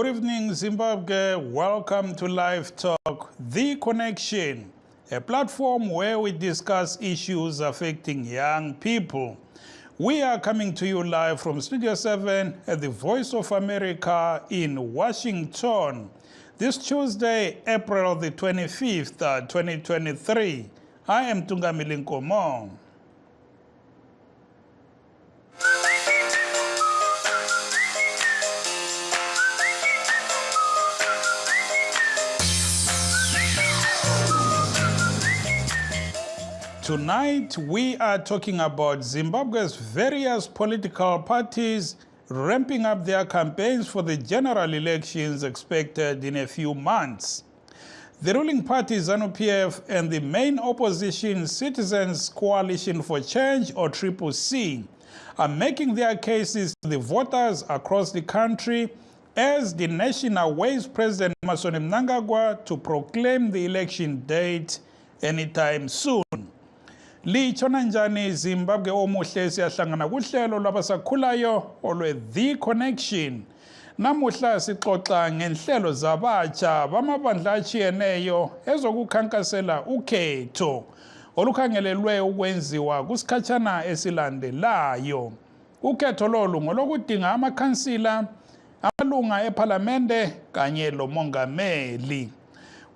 Good evening, Zimbabwe. Welcome to Livetalk, The Connection, a platform where we discuss issues affecting young people. We are coming to you live from Studio 7 at the Voice of America in Washington. This Tuesday, April the 25th, 2023. I am Tungamili Nkomo. Tonight, we are talking about Zimbabwe's various political parties ramping up their campaigns for the general elections expected in a few months. The ruling party ZANU-PF and the main opposition Citizens Coalition for Change, or CCC, are making their cases to the voters across the country as the nation awaits President Emmerson Mnangagwa to proclaim the election date anytime soon. Lichona njani Zimbabwe omuhle siyahlangana kuhlelo lwabasakhulayo olwe The Connection. Namuhla sixoxa ngenhlelo zabatsha bamabandla atshiyeneyo ezokukhankasela ukhetho olukhangelelwe ukwenziwa kusikhatshana esilandelayo. Ukhetho lolu ngolokudinga amakhansila, amalunga eParlamente kanye lomongameli.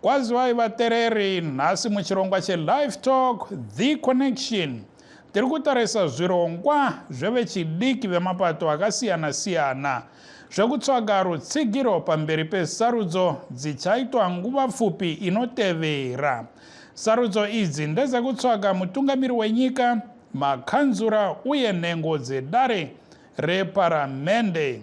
Kwaziwa ibatereri nasi muchirongwa che Livetalk, The Connection. Tiri kutarisa zvirongwa zvevechidiki vemapato akasiyana-siyana zvekutsvaga rutsigiro pamberi pesarudzo dzichaitwa nguva pfupi inotevera. Sarudzo idzi ndedzekutsvaga mutungamiri wenyika, makhanzura uye nhengo dzedare reparamende.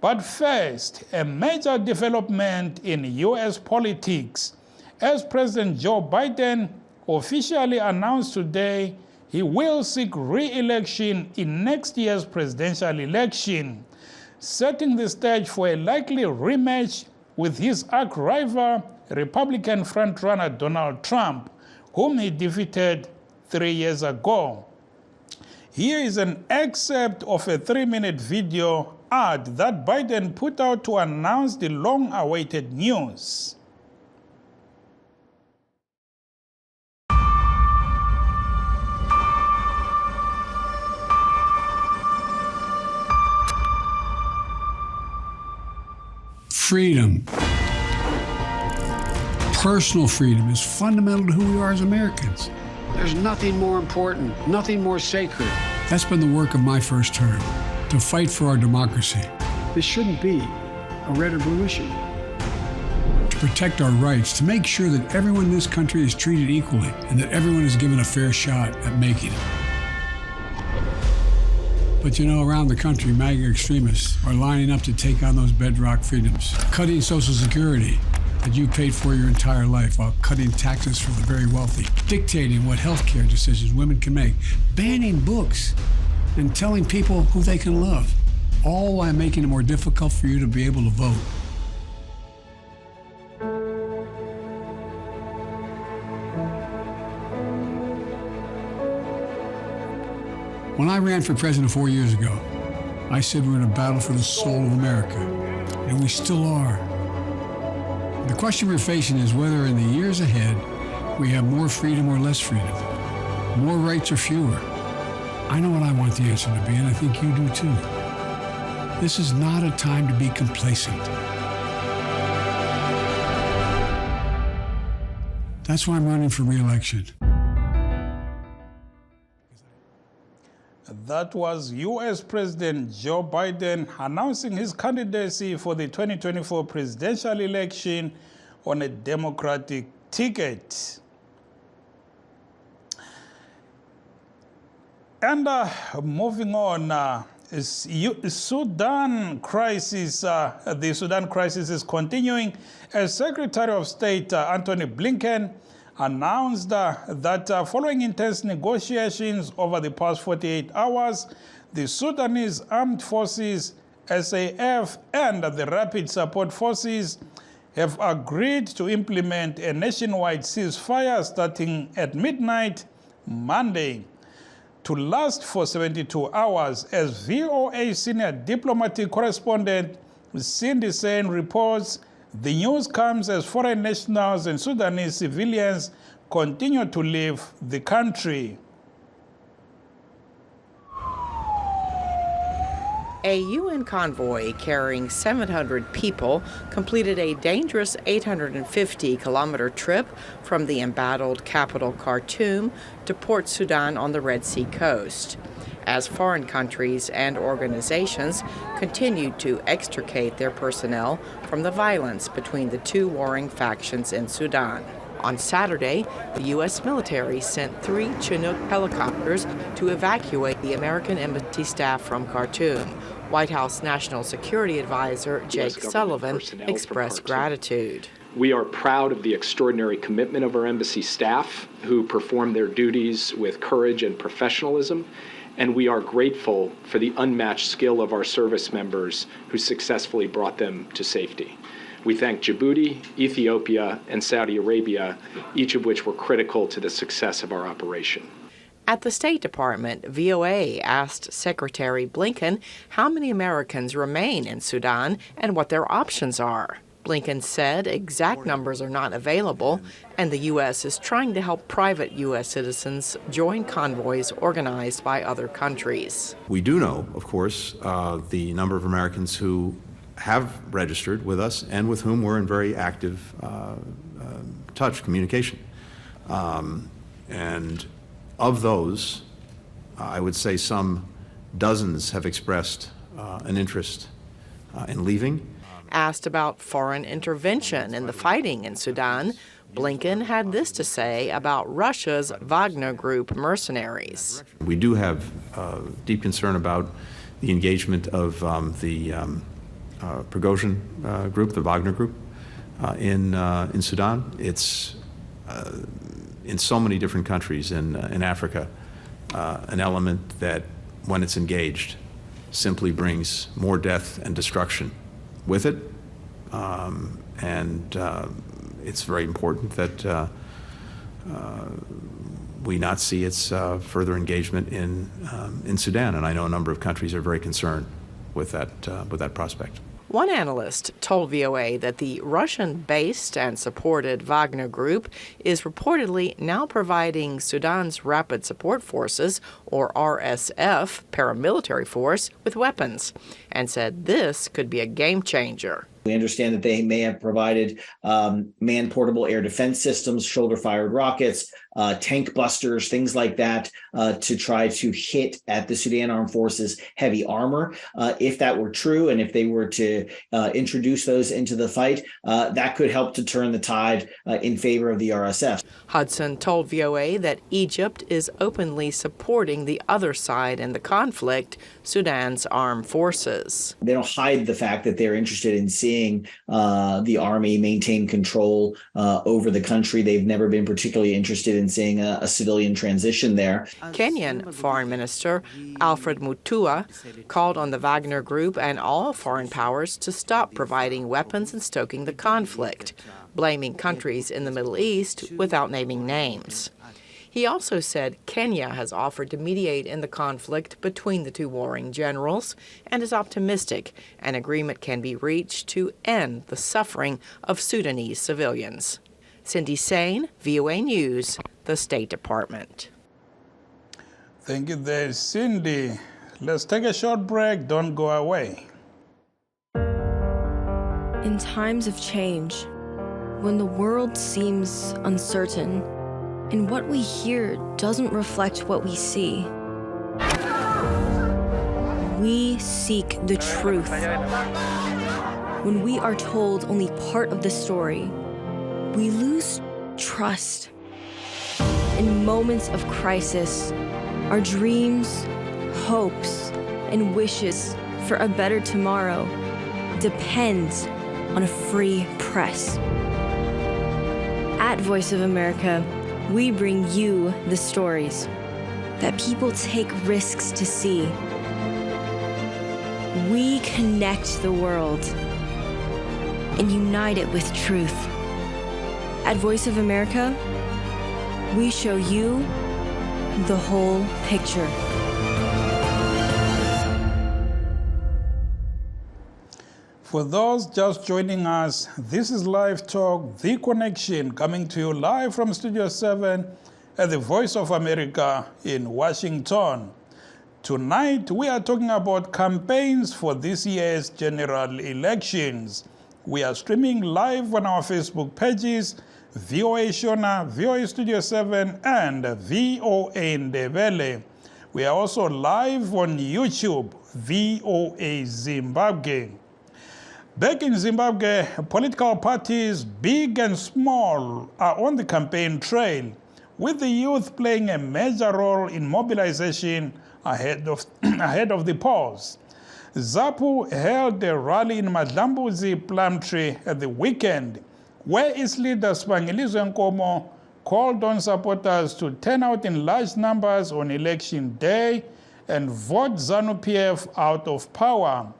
But first, a major development in U.S. politics, as President Joe Biden officially announced today he will seek re-election in next year's presidential election, setting the stage for a likely rematch with his arch-rival, Republican frontrunner Donald Trump, whom he defeated 3 years ago. Here is an excerpt of a 3-minute video ad that Biden put out to announce the long-awaited news. Freedom, personal freedom, is fundamental to who we are as Americans. There's nothing more important, nothing more sacred. That's been the work of my first term, to fight for our democracy. This shouldn't be a red or blue issue. To protect our rights, to make sure that everyone in this country is treated equally and that everyone is given a fair shot at making it. But you know, around the country, MAGA extremists are lining up to take on those bedrock freedoms, cutting Social Security that you paid for your entire life while cutting taxes for the very wealthy, dictating what health care decisions women can make, banning books, and telling people who they can love, all while making it more difficult for you to be able to vote. When I ran for president 4 years ago, I said we're in a battle for the soul of America, and we still are. The question we're facing is whether in the years ahead we have more freedom or less freedom, more rights or fewer. I know what I want the answer to be, and I think you do too. This is not a time to be complacent. That's why I'm running for re-election. That was U.S. President Joe Biden announcing his candidacy for the 2024 presidential election on a Democratic ticket. And moving on, Sudan crisis, the Sudan crisis is continuing as Secretary of State Antony Blinken announced that following intense negotiations over the past 48 hours, the Sudanese Armed Forces, SAF, and the Rapid Support Forces have agreed to implement a nationwide ceasefire starting at midnight Monday to last for 72 hours, as VOA senior diplomatic correspondent Cindy Sain reports the news comes as foreign nationals and Sudanese civilians continue to leave the country. A UN convoy carrying 700 people completed a dangerous 850-kilometer trip from the embattled capital Khartoum to Port Sudan on the Red Sea coast, as foreign countries and organizations continued to extricate their personnel from the violence between the two warring factions in Sudan. On Saturday, the U.S. military sent 3 Chinook helicopters to evacuate the American embassy staff from Khartoum. White House National Security Advisor Jake Sullivan expressed gratitude. We are proud of the extraordinary commitment of our embassy staff, who perform their duties with courage and professionalism, and we are grateful for the unmatched skill of our service members who successfully brought them to safety. We thank Djibouti, Ethiopia, and Saudi Arabia, each of which were critical to the success of our operation. At the State Department, VOA asked Secretary Blinken how many Americans remain in Sudan and what their options are. Blinken said exact numbers are not available, and the U.S. is trying to help private U.S. citizens join convoys organized by other countries. We do know, of course, the number of Americans who have registered with us and with whom we're in very active communication. And of those, I would say some dozens have expressed an interest in leaving. Asked about foreign intervention in the fighting in Sudan, Blinken had this to say about Russia's Wagner Group mercenaries. We do have deep concern about the engagement of the Prigozhin group, the Wagner Group, in Sudan. It's in so many different countries in Africa, an element that, when it's engaged, simply brings more death and destruction with it. And it's very important that we not see its further engagement in Sudan. And I know a number of countries are very concerned with that prospect. One analyst told VOA that the Russian-based and supported Wagner Group is reportedly now providing Sudan's Rapid Support Forces, or RSF, paramilitary force, with weapons, and said this could be a game changer. We understand that they may have provided man-portable air defense systems, shoulder-fired rockets, tank busters, things like that, to try to hit at the Sudan Armed Forces heavy armor. If that were true, and if they were to introduce those into the fight, that could help to turn the tide in favor of the RSF. Hudson told VOA that Egypt is openly supporting the other side in the conflict, Sudan's armed forces. They don't hide the fact that they're interested in seeing the army maintain control over the country. They've never been particularly interested in seeing a civilian transition there. Kenyan Foreign Minister Alfred Mutua called on the Wagner Group and all foreign powers to stop providing weapons and stoking the conflict, blaming countries in the Middle East without naming names. He also said Kenya has offered to mediate in the conflict between the two warring generals and is optimistic an agreement can be reached to end the suffering of Sudanese civilians. Cindy Sain, VOA News, the State Department. Thank you there, Cindy. Let's take a short break. Don't go away. In times of change, when the world seems uncertain, and what we hear doesn't reflect what we see, we seek the truth. When we are told only part of the story, we lose trust. In moments of crisis, our dreams, hopes, and wishes for a better tomorrow depends on a free press. At Voice of America, we bring you the stories that people take risks to see. We connect the world and unite it with truth. At Voice of America, we show you the whole picture. For those just joining us, this is Live Talk, The Connection, coming to you live from Studio 7 at the Voice of America in Washington. Tonight, we are talking about campaigns for this year's general elections. We are streaming live on our Facebook pages, VOA Shona, VOA Studio 7, and VOA Ndebele. We are also live on YouTube, VOA Zimbabwe. Back in Zimbabwe, political parties, big and small, are on the campaign trail, with the youth playing a major role in mobilization ahead of the polls. ZAPU held a rally in Madlambuzi Plumtree at the weekend, where its leader Sibangilizwe Nkomo called on supporters to turn out in large numbers on election day and vote ZANU-PF out of power.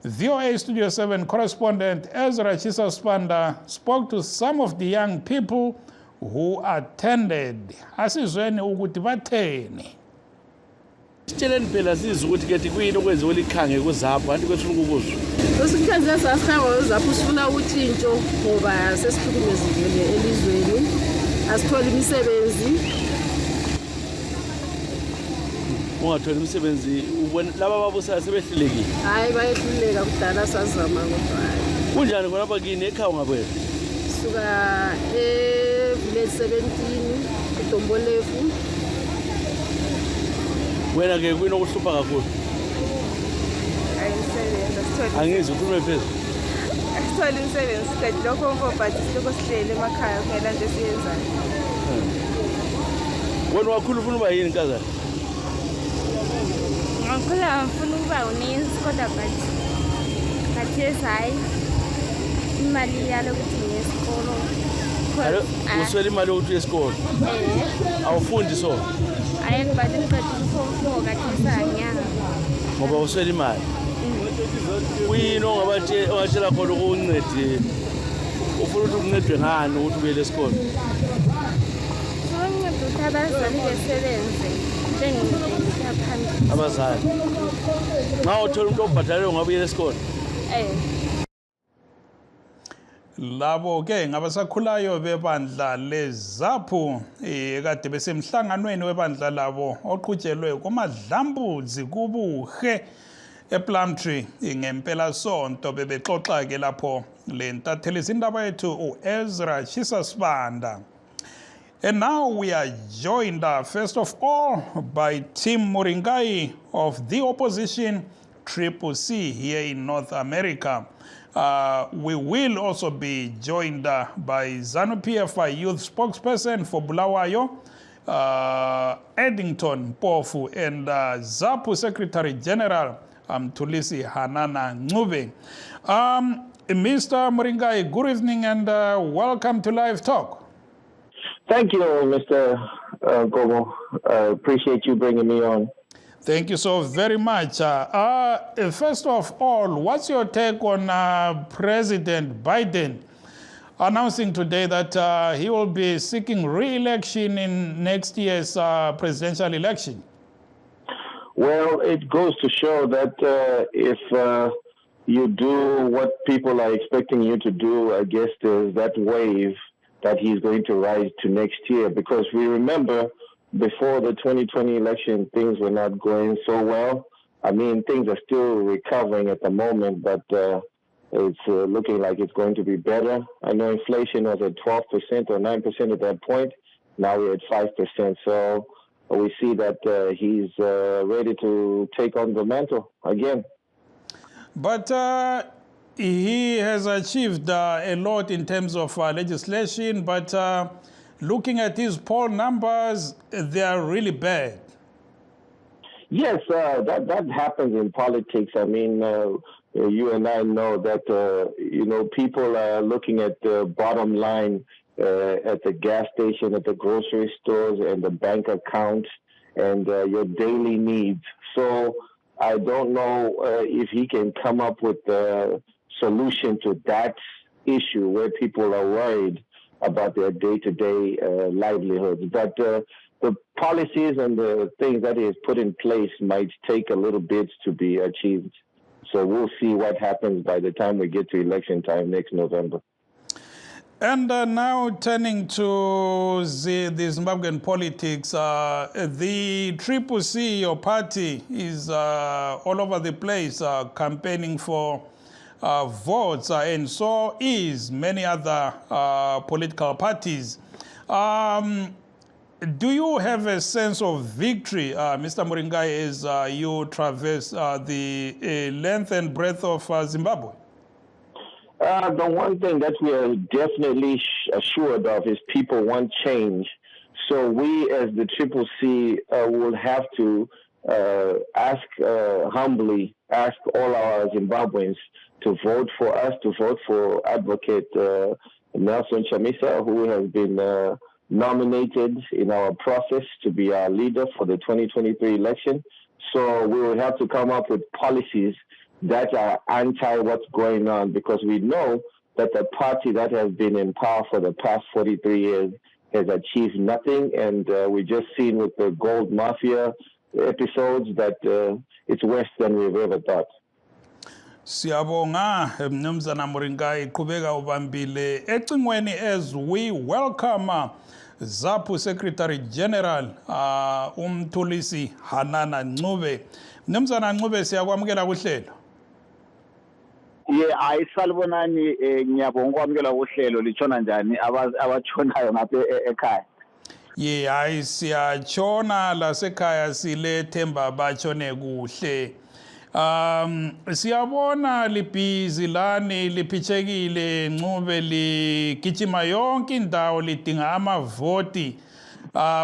VOA Studio 7 correspondent Ezra Chisasipanda spoke to some of the young people who attended. Asizweni ukuthi batheni. Sitsheleni phela sizwe ukuthi ke kuyini okwenziwe likhange kuZAPU kanti kwethuna ukuzwa. Usikhathi sasihamba uZAPU sifuna uthintsho ngoba sesihlukumezekile elizweni. Asitholi imisebenzi. Ungatholi imisebenzi ubona laba babusayo sebehlulekile. Hayi bayehluleka kudala sazama kodwa. Kunjani khona lapha kini ekhaya ngaphe? Suka village 17 eDombolefu. Wena ke kuyini okuhlupha kakhulu? Ayimsebenzi angizwe ukhulume phezulu. Asitholi imisebenzi kanti lokho mfowethu siloko sihlele emakhaya phela nje siyenzayo. Wena wakhulu ufuna uba yini nkazana? Ngikhola ngifuna ukuba unesi kodwa but hayi imali yalo ukuthi ngesikolo. Uswele imali yokuthi uye esikolo? Awufundi so? Hayi ngibathi ngiqeda ukufunda kathesi anyanga. Ngoba uswele imali. Kuyini ongatshela khona ukuncede? Ufuna ukuthi uncedwe ngani ukuthi ubuyele esikolo? Ngicela ukuthi abazali besebenze. Abazali nxa uthola umuntu obhadalelwe ngabe uyele esikolo. Labo ke ngabasakhulayo bebandla leZAPU kade besemhlanganweni webandla labo oqhutshelwe koMadlambuzi kubuhe ePlumtree ngempela sonto bebexoxa ke lapho le ntatheli izindaba yethu uEzra Chisasipanda. And now we are joined, first of all, by Tim Muringai of the opposition Triple C here in North America. We will also be joined by ZANU-PF youth spokesperson for Bulawayo, Eddington Pofu, and ZAPU Secretary General Tulisi Hanana Ncube. Mr. Muringai, good evening and welcome to Live Talk. Thank you, Mr. Gogo. Appreciate you bringing me on. Thank you so very much. First of all, what's your take on President Biden announcing today that he will be seeking re-election in next year's presidential election? Well, it goes to show that if you do what people are expecting you to do, I guess there's that wave that he's going to rise to next year, because we remember before the 2020 election, things were not going so well. I mean, things are still recovering at the moment, but it's looking like it's going to be better. I know inflation was at 12% or 9% at that point. Now we're at 5%. So we see that he's ready to take on the mantle again. But he has achieved a lot in terms of legislation, but looking at his poll numbers, they are really bad. Yes, that happens in politics. I mean, you and I know that, people are looking at the bottom line at the gas station, at the grocery stores, and the bank accounts, and your daily needs. So I don't know if he can come up with a solution to that issue where people are worried about their day-to-day livelihoods. But the policies and the things that he has put in place might take a little bit to be achieved. So we'll see what happens by the time we get to election time next November. And now turning to the Zimbabwean politics, the Triple C, your party, is all over the place campaigning for votes, and so is many other political parties. Do you have a sense of victory, Mr. Muringai, as you traverse the length and breadth of Zimbabwe? The one thing that we are definitely assured of is people want change. So we, as the Triple C, will have to humbly ask all our Zimbabweans to vote for us, to vote for Advocate Nelson Chamisa, who has been nominated in our process to be our leader for the 2023 election. So we will have to come up with policies that are anti what's going on, because we know that the party that has been in power for the past 43 years has achieved nothing. And we just seen with the gold mafia episodes that it's worse than we've ever thought. Siyabonga Mnumzana Muringai qhubeka ubambile ecingweni as we welcome ZAPU Secretary General umthulisi Hanana Ncube. Mnumzana Ncube siyakwamukela kuhlelo. Ayisalibonani ngiyabonga ukwamukela kuhlelo litshona njani abatshonayo ngapha ekhaya. Hayi siyatshona lasekhaya silethemba batshone kuhle. Siyabona libhizi lani liphithekile Ncube ligijima yonke indawo lidinga amavoti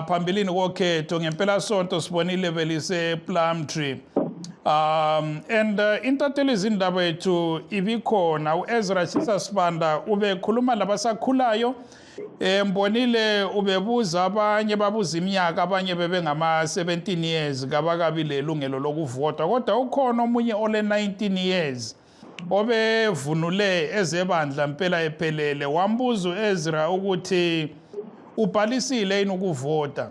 phambilini kokhetho ngempela sonto sibonile belise Plumtree. And intatheli izindaba yethu ibikhona uEzra Chisasibanda ubekhuluma labasakhulayo mbonile ubebuza abanye babuza iminyaka abanye bebengama 17 years kabakabi lelungelo lokuvota kodwa ukhona omunye ole 19 years obevunule ezebandla impela ephelele wambuza uEzra ukuthi ubhalisile yini ukuvota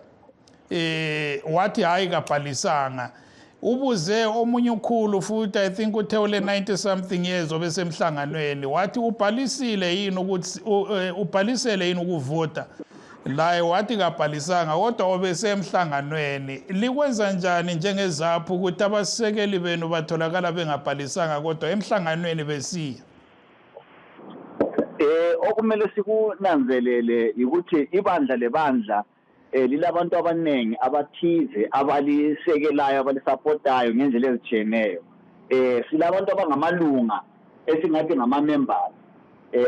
wathi hayi kabhalisanga ubuze omunye ukhulu futhi I think uthe ole 90 something years obesemhlanganweni wathi ubhalisile yini ukuthi ubhalisele yini ukuvota laye wathi kabhalisanga kodwa obesemhlanganweni likwenza njani njengezaphu ukuthi abasekeli benu batholakala bengabhalisanga kodwa emhlanganweni besiya okumele sikunanzelele ukuthi ibandla lebandla lilabantu abanengi abathize abalisekelayo abalisupportayo ngendlela ezitshiyeneyo silabantu abangamalunga esingathi ngama-members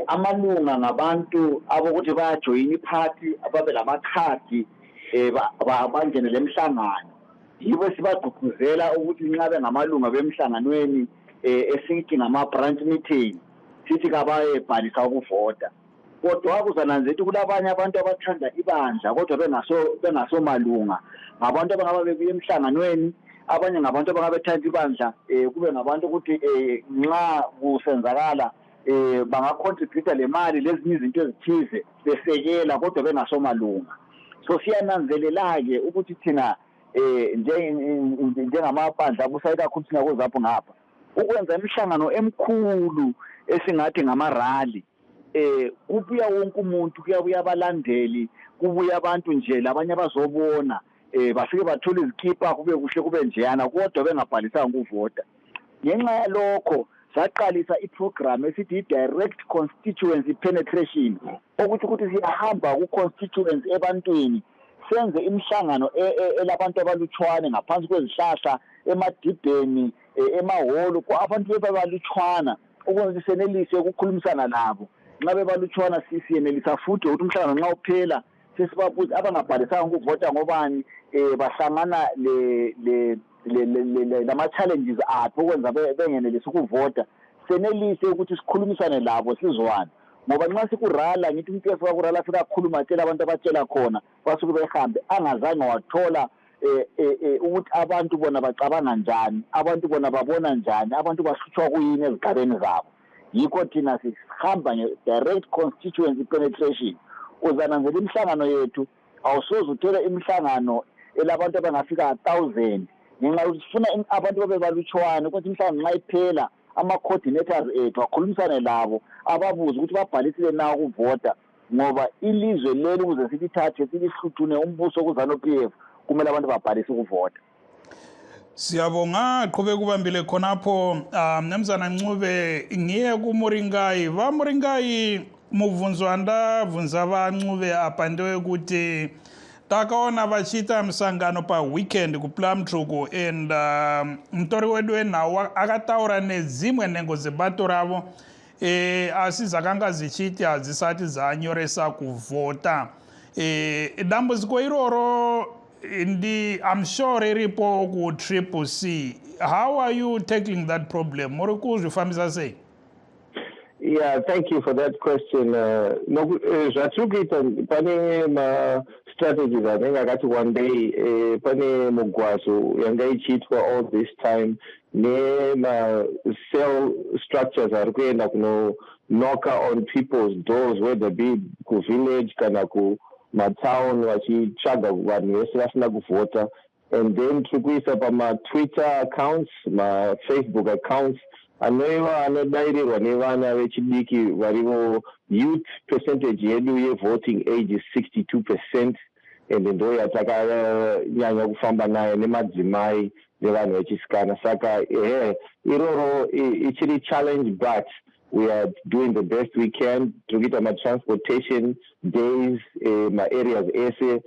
amalunga ngabantu abokuthi bayajoyina iphathi ababe lamakhadi bangene lemhlangano yibo sibagqugquzela ukuthi nxa bengamalunga bemhlanganweni esithi ngama-branch meeting sithi kabayebhalisa ukuvota kodwa kuzananzela kulabanye abantu abathanda ibandla kodwa bengasomalunga ngabantu abangaba bebuye emhlanganweni abanye ngabantu abangaba bethanda ibandla kube ngabantu ukuthi nxa kusenzakala bangacontribute le mali lezinye izinto ezithize besekela kodwa bengasomalunga so siyananzelela-ke ukuthi thina njengamabandla abusayi kakhulu singakuzapho ngapha ukwenza imihlangano emkhulu esingathi ngamarali kubuya wonke umuntu kuyabuya abalandeli kubuya abantu nje labanye abazobona bafike bathola izikipa kube kuhle kube njeyana kodwa bengabhalisanga ukuvota ngenxa yalokho saqalisa iprogram esithi i-direct constituency penetration ukuthi siyahamba ku-constituency ebantwini senze imihlangano elabantu abalutshwane ngaphansi kwezihlahla emadibheni emahholo abantu bebalutshwana ukuze senelise ukukhulumisana nabo nxa bebalutshwana siyenelisa futhi ukuthi umhlangano nxa uphela sesibabuza abangabhalisanga ukuvota ngobani bahlangana lama-challenges apho ukwenza bengenelisi ukuvota senelise ukuthi sikhulumisane labo sizwane ngoba nxa sikurala ngithi umuntu efika kurala sikakhuluma atshela abantu abatshela khona basuke behambe angazange wathola ukuthi abantu bona bacabanga njani abantu bona babona njani abantu bahlutshwa kuyini ezigabeni zabo yikho thina sihamba nge-direct constituency penetration uzananzela imihlangano yethu awusoze uthole imihlangano elabantu abangafika 1,000 ngenxa yokuthi sifuna abantu babe balutshwane ukuthi imihlangano nxa iphela ama-coordinators ethu akhulumisane labo ababuze ukuthi babhalisile na ukuvota ngoba ilizwe leli ukuze silithathe silihluthune umbuso kuZANU-PF kumele abantu babhalise ukuvota. Siyabonga qhubeka ubambile khonapho mnumzana Ncube ngiye kuMuringayi va Muringayi muvunzwanda vunza va Ncube apandiwe kuti takaona vachita msangano pa weekend ku Plumtruku and mtori wedu wenawo akataura nedzimwe nhengo dzebato ravo asi dzakanga dzichiti hadzisati dzanyoresa kuvhota dambudziko iroro I'm sure riripo ku Triple C. How are you tackling that problem? Muri kuzvifambisa sei? Yeah, thank you for that question. Zvatirikuita pane ma-strategies anenge akati one day pane mugwazo yanga ichiitwa all this time nema-cell structures ari kuenda kuno-knocka on people's doors whether be ku-village kana matown vachitsvaga vanhu vese vasina kuvhota, and then tiri kuisa pama-Twitter accounts, ma-Facebook accounts anoiva anodairirwa nevana vechidiki varivo youth percentage yedu ye-voting age is 62%, and ndo yatakanyanya kufamba nayo nemadzimai nevanhu vechisikana. Saka iroro ichiri challenge, but we are doing the best we can to get my transportation days, my areas ese,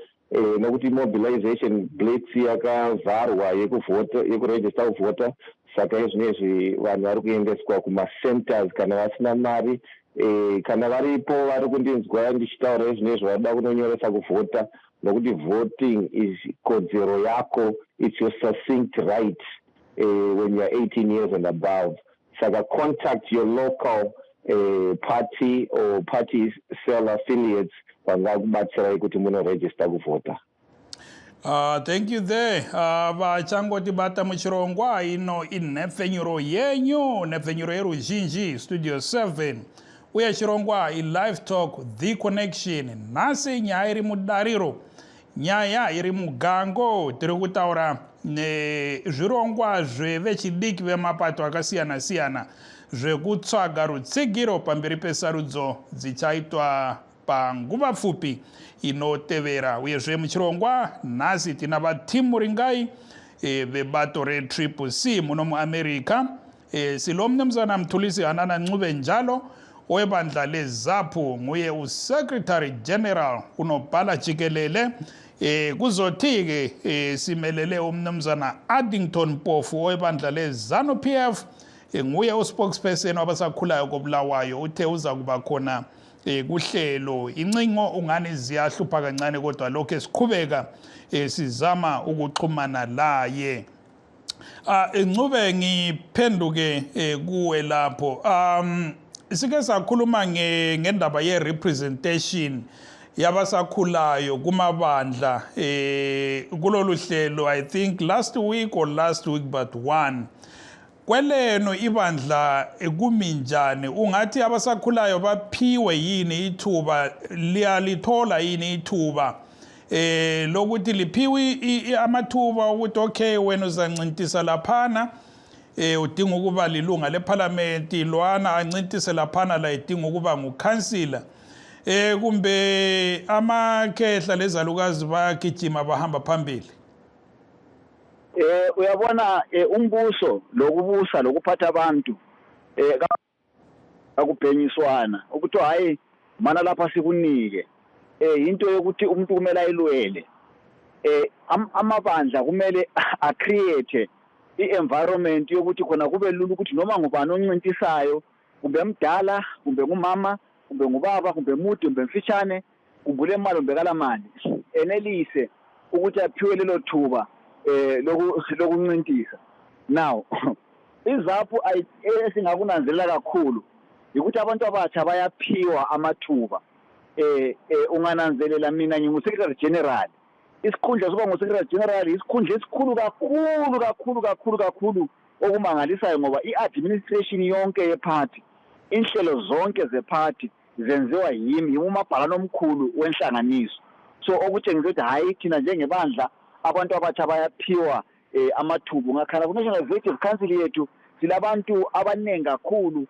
nokuti mobilization blitz yakavharwa yekuregister kuvhota. Saka izvinezvi vanhu vari kuendeswa kuma-centers kana vasina mari, kana varipo vari kundinzwa ndichitaura izvinezvi vada kunonyoresa kuvhota, nokuti voting is kodzero yako, it's your succinct right when you are 18 years and above. Saka contact your local party or party cell affiliates vangakubatsirai kuti munoregister kuvhota. Thank you there. Vachangoti bata muchirongwa ino inhepfenyuro yenyu, nhepfenyuro yeruzhinji, Studio 7. Uye chirongwa Livetalk, The Connection. Nhasi nyaya iri mudariro, nyaya iri mugango, tiri kutaura nezvirongwa zvevechidiki vemapato akasiyana-siyana zvekutsvaga rutsigiro pamberi pesarudzo dzichaitwa panguva pfupi inotevera. Uyezve muchirongwa nhasi tina vaTim Muringayi vebato reTriple C muno muAmerica, silo mnumzana Mthulisi Hanana Ncube njalo webandla leZAPU, nguye uSecretary General unobhala jikelele. Kuzothi-ke simelele umnumzana Addington Mpofu webandla leZANU-PF, nguye uspokesperson wabasakhulayo koBulawayo. Uthe uza kuba khona kuhlelo. Incingo ungani ziyahlupha kancane kodwa lokho esiqhubeka sizama ukuxhumana laye. Ncube ngiphenduke kuwe lapho. Sike sakhuluma ngendaba ye-representation yabasakhulayo kumabandla kulolu hlelo, I think last week but one. Kweleno ibandla kuminjani? Ungathi abasakhulayo baphiwe yini ithuba, liyalithola yini ithuba lokuthi liphiwe amathuba ukuthi okay wena uzancintisa laphana, udinga ukuba lilunga leparlamenti, lwana ancintise laphana la idinga ukuba ngukhansila, kumbe amakhehla lezalukazi bayagijima bahamba phambili? Uyabona umbuso lokubusa lokuphatha abantu akubhenyiswana ukuthi hayi mana lapha sikunike into yokuthi umuntu kumele ayilwele. Amabandla kumele acreate i-environment yokuthi khona kube lula ukuthi noma ngubani oncintisayo, kumbe mdala, kumbe ngumama, kumbe ngubaba, kumbe mude, kumbe mfishane, kumbule imali umbekala mali, enelise ukuthi aphiwe lelo thuba lokuncintisa. Now iZAPU esingakunanzelela kakhulu ukuthi abantu abatsha bayaphiwa amathuba. Ungananzelela mina ngingu-Secretary General. Isikhundla soba ngu-Secretary General isikhundla esikhulu kakhulu okumangalisayo, ngoba i-administration yonke yeparty, inhlelo zonke zeparty zenziwa yimi umabhalane omkhulu wenhlanganiso. So okutshengisa ukuthi hayi thina njengebandla abantu abatsha bayaphiwa amathuba. Ngakhala ku-National Executive Council yethu silabantu abaningi kakhulu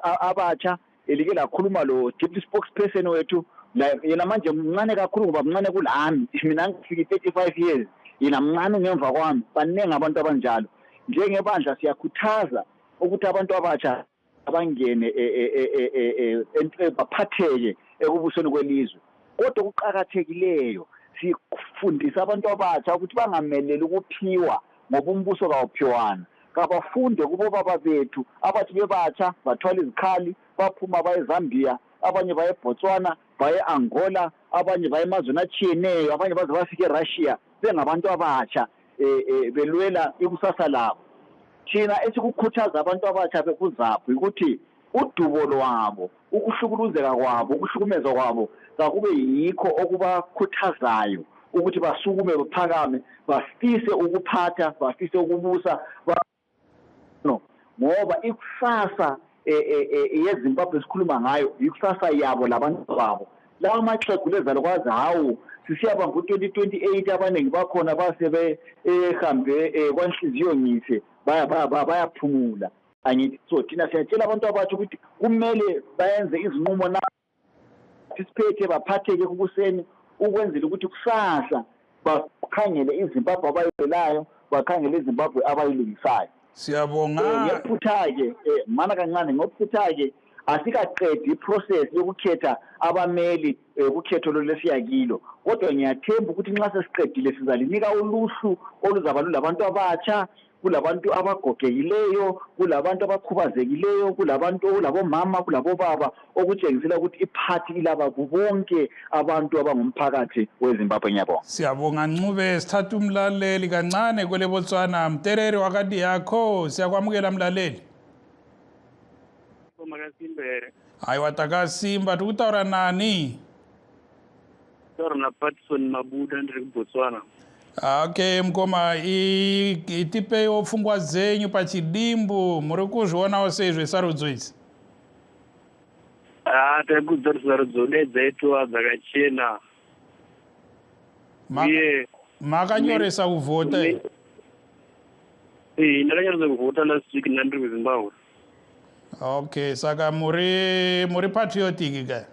abatsha elike lakhuluma lo deputy spokesperson wethu yena manje mncane kakhulu ngoba mncane kulami mina ngifike 35 years yena mncane ngemva kwami baningi abantu abanjalo njengebandla siyakhuthaza ukuthi abantu abatsha abangene baphatheke ekubusweni kwelizwe kodwa kuqhakathekileyo sifundisa abantu abatsha ukuthi bangameleli ukuphiwa ngoba umbuso kawuphiwana kabafunde kubo baba bethu abathi bebatsha bathwala izikhali baphuma baye eZambia abanye baye eBotswana baye eAngola abanye baye emazweni atshiyeneyo abanye baze bafike eRussia bengabantu abatsha belwela ikusasa labo thina esikukhuthaza abantu abatsha bekuzapho ukuthi udubo lwabo ukuhlukuluzeka kwabo ukuhlukumezwa kwabo kakube yikho okubakhuthazayo ukuthi basukume baphakame bafise ukuphatha bafise ukubusa ngoba ikusasa yeZimbabwe sikhuluma ngayo ikusasa yabo labantu babo lawa maxhegu lezalo kwazi hawu sisiyaba ngo-2028 abaningi bakhona basebe ehambe kwanhliziyo ngise bayaphumula angithi so thina siyatshela abantu abatsha ukuthi kumele bayenze izinqumo na participate baphatheke kubuseni ukwenzela ukuthi kusasa bakhangele iZimbabwe abayelayo bakhangele iZimbabwe abayilungisayo siyabonga ngephuthake mana kancane ngophuthake asikaqedi iprocess yokukhetha abameli ukhetho lolesiyakilo kodwa ngiyathemba ukuthi nxa sesiqedile sizalinika uluhlu oluzaba lulabantu abatsha kulabantu abagogekileyo kulabantu abakhubazekileyo kulabomama kulabobaba okutshengisela ukuthi iphathi ilaba bonke abantu abangumphakathi weZimbabwe ngiyabonga siyabonga Ncube sithatha umlaleli kancane kwele Botswana Mterere wakati yakho siyakwamukela mlaleli Makasimbere hayi watakasimba tukutaura nani taura na Patson Mabuda ndiri kuBotswana okay mkoma itipe pfungwa dzenyu pachidimbu muri kuzvionawo sei zvesarudzo idzi taikudza kuti sarudzo dzeitova dzakachena uye makanyoresa kuvhota ndakanyoresa kuvhota last week ndandiri kuZimbabwe okay saka muri patriotic ka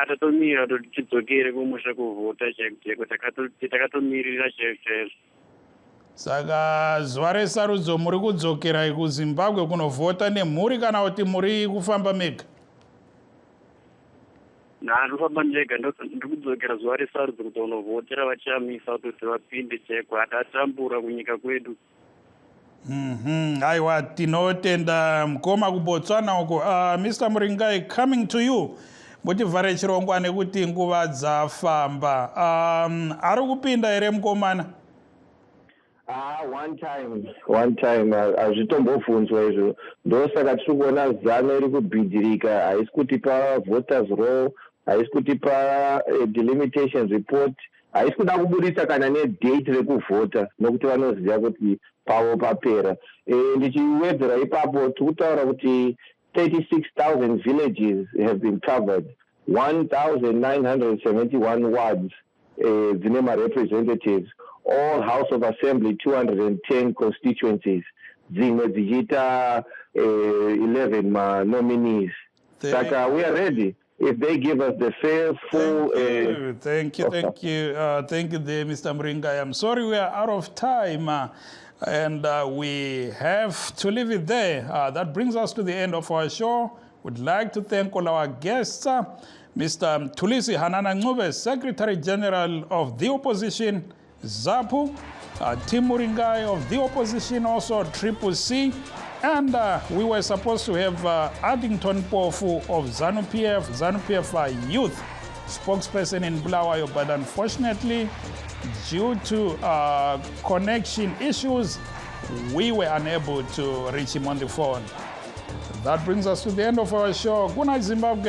tatomira kuti tidzokere kumusha kuvhota chaiko takatomirira chaizvo saka zuva resarudzo muri kudzokera kuZimbabwe kunovhota nemhuri kana kuti muri kufamba mega ndinofamba ndega ndiri kudzokera zuva resarudzo kuti unovhotera vachamisa kuti vapinde chaiko hatatambura kunyika kwedu aiwa tinotenda mukoma kuBotswana uko Mr. Muringai coming to you mutivhare chirongwa nekuti nguva dzafamba ari kupinda here mukomana one time hazvitombobvunzwa izvo ndosaka tiri kuona zano iri kubhidhirika haisi kutipa voters roll haisi kutipa delimitation report haisi kuda kubudisa kana nedate rekuvhota nokuti vanoziva kuti pavo papera ndichiwedzera ipapo tiri kutaura kuti 36,000 villages have been covered, 1,971 wards, Zinema representatives, all House of Assembly, 210 constituencies, Zimwe Zijita, 11 nominees. Saka, we are ready. If they give us the fair, full... Thank you, Mr. Muringai. I'm sorry we are out of time. And we have to leave it there. That brings us to the end of our show. We'd like to thank all our guests. Mr. Tulisi Hanana Ncube, Secretary General of the Opposition, ZAPU, Tim Muringai of the Opposition, also Triple C, and we were supposed to have Addington Pofu of ZANU-PF Youth, spokesperson in Bulawayo, but unfortunately, due to connection issues, we were unable to reach him on the phone. That brings us to the end of our show. Good night, Zimbabwe.